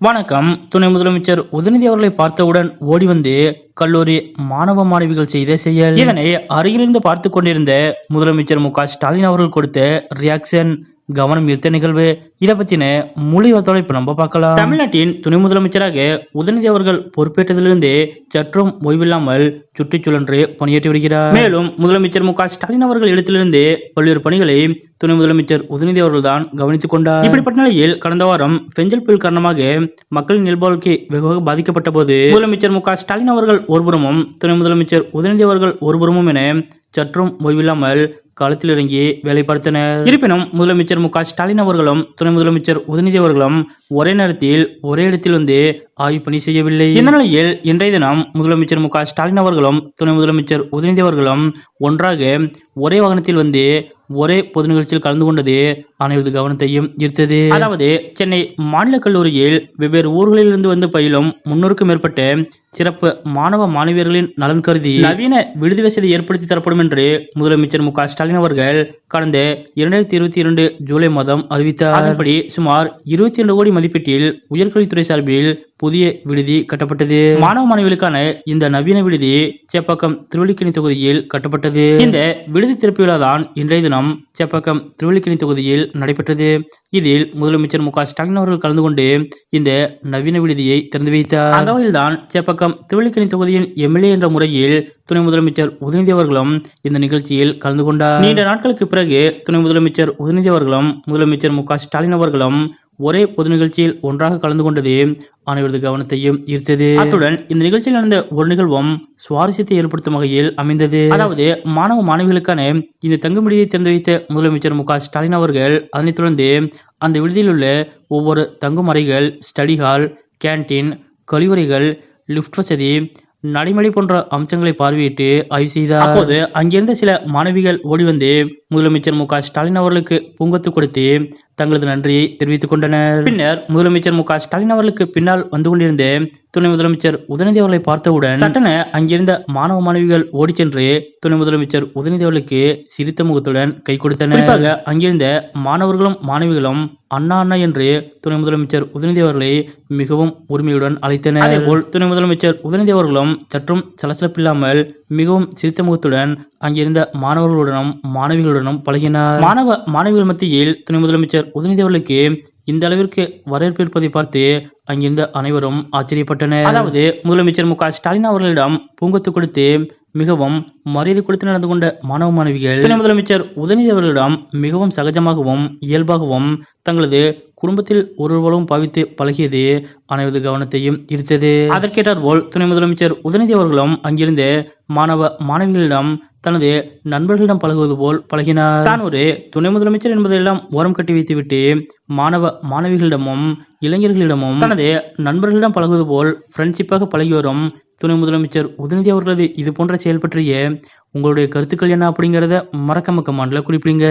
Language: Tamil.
வணக்கம். துணை முதலமைச்சர் உதயநிதி அவர்களை பார்த்தவுடன் ஓடி வந்து கல்லூரி மாணவ மாணவிகள் செய்த செயல். இதனை அருகிலிருந்து பார்த்து கொண்டிருந்த முதலமைச்சர் மு.க.ஸ்டாலின் அவர்கள் கொடுத்த ரியாக்ஷன் கவனம் ஈர்த்த நிகழ்வு. இதை பத்தின முழு விவரத்தோட இப்ப நம்ம பார்க்கலாம். தமிழ்நாட்டின் துணை முதலமைச்சராக உதயநிதி அவர்கள் பொறுப்பேற்றதிலிருந்து சற்றும் ஓய்வில்லாமல் சுற்றிச்சுழன்று பணியாற்றி வருகிறார். மேலும் முதலமைச்சர் மு.க.ஸ்டாலின் அவர்கள் இடத்திலிருந்து பல்வேறு பணிகளை துணை முதலமைச்சர் உதயநிதி அவர்கள் தான் கவனித்துக் கொண்டார். இப்படிப்பட்ட நிலையில் கடந்த வாரம் பெஞ்சல் புயல் காரணமாக மக்களின் இயல்பு வாழ்க்கை வெகுவாக பாதிக்கப்பட்ட போது முதலமைச்சர் மு.க.ஸ்டாலின் அவர்கள் ஒருபுறமும் துணை முதலமைச்சர் உதயநிதி அவர்கள் ஒருபுறமும் என சற்றும் ஓய்வில்லாமல் களத்தில் இறங்கி வேலை பார்த்தனர். இருப்பினும் முதலமைச்சர் மு.க.ஸ்டாலின் அவர்களும் துணை முதலமைச்சர் உதயநிதி அவர்களும் ஒரே நேரத்தில் ஒரே இடத்தில் வந்து ஆய்வு பணி செய்யவில்லை. இந்த நிலையில் இன்றைய தினம் முதலமைச்சர் மு.க.ஸ்டாலின் அவர்களும் துணை முதலமைச்சர் உதயநிதி அவர்களும் ஒன்றாக ஒரே வாகனத்தில் வந்து ஒரே பொது நிகழ்ச்சியில் கலந்து கொண்டது அனைவரது கவனத்தையும் ஈர்த்தது. அதாவது சென்னை மாநில கல்லூரியில் வெவ்வேறு ஊர்களில் இருந்து வந்து பயிலும் 300க்கும் மேற்பட்ட சிறப்பு மாணவ மாணவியர்களின் நலன் கருதி நவீன விடுதி வசதி ஏற்படுத்தி தரப்படும் என்று முதலமைச்சர் மு.க.ஸ்டாலின் அவர்கள் கடந்த 2022 ஜூலை மாதம் அறிவித்தார். அதன்படி சுமார் 22 கோடி மதிப்பீட்டில் உயர்கல்வித்துறை சார்பில் புதிய விடுதி கட்டப்பட்டது. மாணவ மாணவிகளுக்கான இந்த நவீன விடுதி சேப்பாக்கம் திருவல்லிக்கேணி தொகுதியில் கட்டப்பட்டது. இந்த விடுதி திறப்பு விழா தான் இன்றைய தினம் சேப்பாக்கம் திருவல்லிக்கேணி தொகுதியில் நடைபெற்றது. இதில் முதலமைச்சர் மு.க.ஸ்டாலின் அவர்கள் கலந்து கொண்டு இந்த நவீன விடுதியை திறந்து வைத்தார். அந்த வகையில் தான் சேப்பாக்கம் திருவல்லிக்கேணி தொகுதியின் எம்எல்ஏ என்ற முறையில் துணை முதலமைச்சர் உதயநிதி அவர்களும் இந்த நிகழ்ச்சியில் கலந்து கொண்டார். நீண்ட நாட்களுக்கு பிறகு துணை முதலமைச்சர் உதயநிதி அவர்களும் முதலமைச்சர் மு.க.ஸ்டாலின் அவர்களும் ஒரே பொது நிகழ்ச்சியில் ஒன்றாக கலந்து கொண்டது அனைவரது கவனத்தையும் ஈர்த்தது. அத்துடன் இந்த நிகழ்ச்சியில் நடந்த ஒரு நிகழ்வும் சுவாரஸ்யத்தை ஏற்படுத்தும் வகையில் அமைந்தது. அதாவது மாணவ மாணவிகளுக்கான இந்த தங்கும் விடுதியை திறந்து வைத்த முதலமைச்சர் மு.க.ஸ்டாலின் அவர்கள் அதனைத் தொடர்ந்து அந்த விடுதியில் உள்ள ஒவ்வொரு தங்கும் அறைகள், ஸ்டடி ஹால், கேன்டீன், கழிவறைகள், லிப்ட் வசதி, நடைமுறை போன்ற அம்சங்களை பார்வையிட்டு ஆய்வு செய்தார். அப்போது அங்கிருந்த சில மாணவிகள் ஓடி வந்து முதலமைச்சர் மு.க.ஸ்டாலின் அவர்களுக்கு பூங்கொத்து கொடுத்து தங்களது நன்றியை தெரிவித்துக் கொண்டனர். பின்னர் முதலமைச்சர் மு.க.ஸ்டாலின் அவர்களுக்கு பின்னால் வந்து கொண்டிருந்த துணை முதலமைச்சர் உதயநிதி அவர்களை பார்த்தவுடன் சட்டென அங்கிருந்த மாணவ மாணவிகள் ஓடி சென்று துணை முதலமைச்சர் உதயநிதி அவர்களுக்கு சிரித்த முகத்துடன் கை கொடுத்தனர். குறிப்பாக அங்கிருந்த மாணவர்களும் மாணவிகளும் அண்ணா அண்ணா என்று துணை முதலமைச்சர் உதயநிதி அவர்களை மிகவும் உரிமையுடன் அழைத்தனர். அதேபோல் துணை முதலமைச்சர் உதயநிதி அவர்களும் சற்றும் சலசலப்பில்லாமல் மிகவும் சிரித்த முகத்துடன் அங்கிருந்த மாணவர்களுடனும் மாணவிகளுடனும் பழகினார். மாணவ மாணவிகள் மத்தியில் துணை முதலமைச்சர் உதயநிதி அவர்களுக்கு இந்த அளவிற்கு வரவேற்பு இருப்பதை பார்த்து அங்கிருந்த அனைவரும் ஆச்சரியப்பட்டனர். அதாவது முதலமைச்சர் மு.க.ஸ்டாலின் அவர்களிடம் பூங்கொத்து கொடுத்து மிகவும் மரியாதை கொடுத்து நடந்து கொண்ட மாணவ மாணவிகள் துணை முதலமைச்சர் உதயநிதி அவர்களிடம் மிகவும் சகஜமாகவும் இயல்பாகவும் தங்களது குடும்பத்தில் ஒருவரும் பாவித்து பழகியது அனைவரது கவனத்தையும் ஈர்த்தது. அதற்கேற்றார் போல் துணை முதலமைச்சர் உதயநிதி அவர்களும் அங்கிருந்த மாணவ மாணவிகளிடம் தனது நண்பர்களிடம் பழகுவது போல் பழகினார். தான் ஒரு துணை முதலமைச்சர் என்பதெல்லாம் ஓரம் கட்டி வைத்துவிட்டு மாணவ மாணவிகளிடமும் இளைஞர்களிடமும் தனது நண்பர்களிடம் பழகுவது போல் ஃப்ரெண்ட்ஷிப்பாக பழகி வரும் துணை முதலமைச்சர் உதயநிதி அவர்களது இது போன்ற செயல் பற்றிய உங்களுடைய கருத்துக்கள் என்ன அப்படிங்கிறத மறக்காம கமெண்ட்ல குறிப்பிடுங்க.